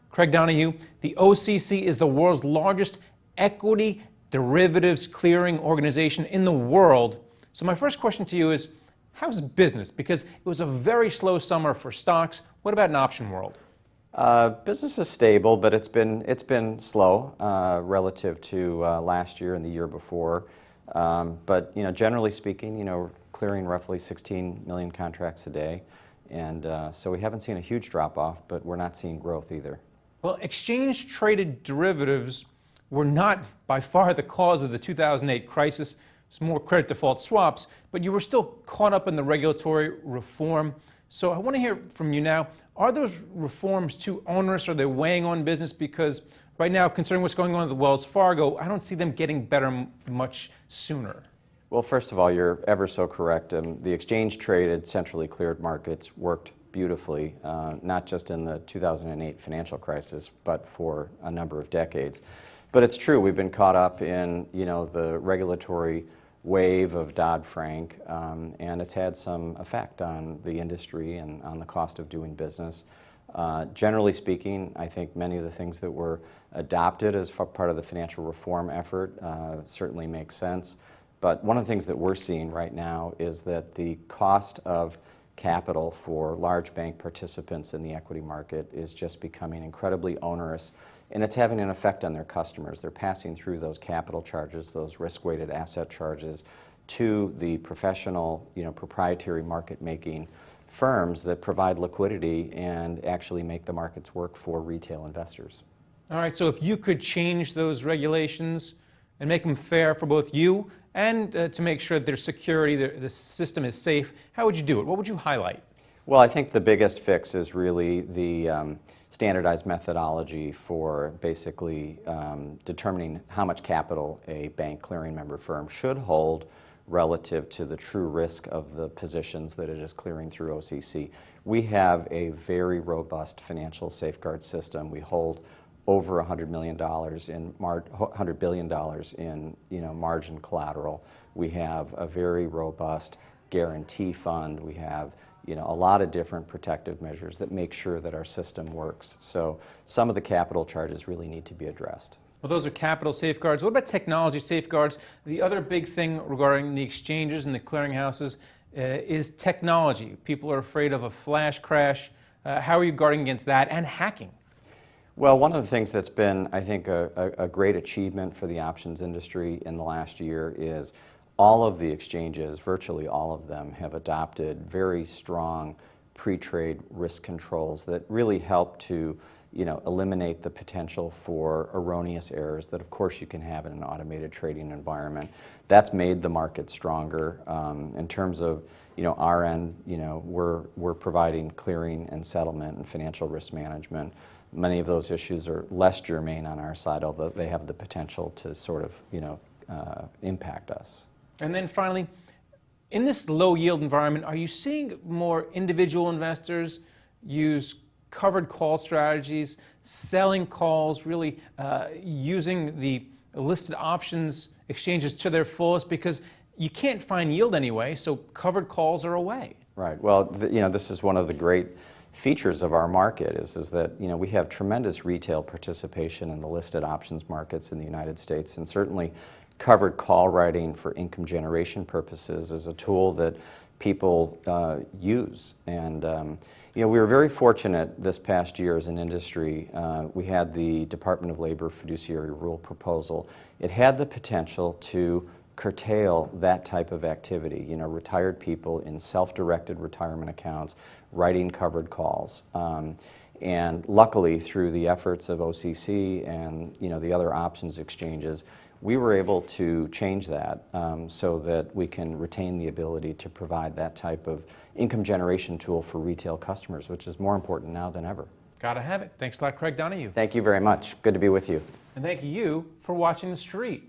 Craig Donahue, the OCC is the world's largest equity derivatives clearing organization in the world. So my first question to you is, how's business? Because it was a very slow summer for stocks. What about an option world? Business is stable, but it's been slow relative to last year and the year before. But generally speaking, we're clearing roughly 16 million contracts a day, and so we haven't seen a huge drop-off, but we're not seeing growth either. Well, exchange-traded derivatives were not by far the cause of the 2008 crisis. It's more credit default swaps, but you were still caught up in the regulatory reform. So I want to hear from you now. Are those reforms too onerous? Are they weighing on business? Because right now, considering what's going on with Wells Fargo, I don't see them getting better much sooner. Well, first of all, you're ever so correct. The exchange-traded, centrally cleared markets worked beautifully, not just in the 2008 financial crisis, but for a number of decades. But it's true, we've been caught up in the regulatory wave of Dodd-Frank, and it's had some effect on the industry and on the cost of doing business. Generally speaking, I think many of the things that were adopted as part of the financial reform effort certainly make sense. But one of the things that we're seeing right now is that the cost of capital for large bank participants in the equity market is just becoming incredibly onerous, and it's having an effect on their customers. They're passing through those capital charges, those risk-weighted asset charges, to the professional, proprietary market-making firms that provide liquidity and actually make the markets work for retail investors. All right, so if you could change those regulations and make them fair for both you and to make sure that there's security, the system is safe, how would you do it? What would you highlight? Well, I think the biggest fix is really the standardized methodology for basically determining how much capital a bank clearing member firm should hold relative to the true risk of the positions that it is clearing through OCC. We have a very robust financial safeguard system. We hold over $100 billion in margin collateral. We have a very robust guarantee fund. We have a lot of different protective measures that make sure that our system works. So some of the capital charges really need to be addressed. Well, those are capital safeguards. What about technology safeguards? The other big thing regarding the exchanges and the clearinghouses is technology. People are afraid of a flash crash. How are you guarding against that and hacking? Well, one of the things that's been, I think, a great achievement for the options industry in the last year is all of the exchanges, virtually all of them, have adopted very strong pre-trade risk controls that really help to eliminate the potential for erroneous errors that, of course, you can have in an automated trading environment. That's made the market stronger. In terms of our end, we're providing clearing and settlement and financial risk management. Many of those issues are less germane on our side, although they have the potential to sort of impact us. And then finally, in this low yield environment, are you seeing more individual investors use covered call strategies, selling calls, really using the listed options exchanges to their fullest, because you can't find yield anyway, so covered calls are a way? Right. Well, this is one of the great features of our market is that we have tremendous retail participation in the listed options markets in the United States, and certainly covered call writing for income generation purposes is a tool that people use. And we were very fortunate this past year as an industry. We had the Department of Labor fiduciary rule proposal. It had the potential to curtail that type of activity, retired people in self-directed retirement accounts writing covered calls. And luckily, through the efforts of OCC and the other options exchanges, we were able to change that so that we can retain the ability to provide that type of income generation tool for retail customers, which is more important now than ever. Gotta have it. Thanks a lot, Craig Donahue. Thank you very much. Good to be with you. And thank you for watching The Street.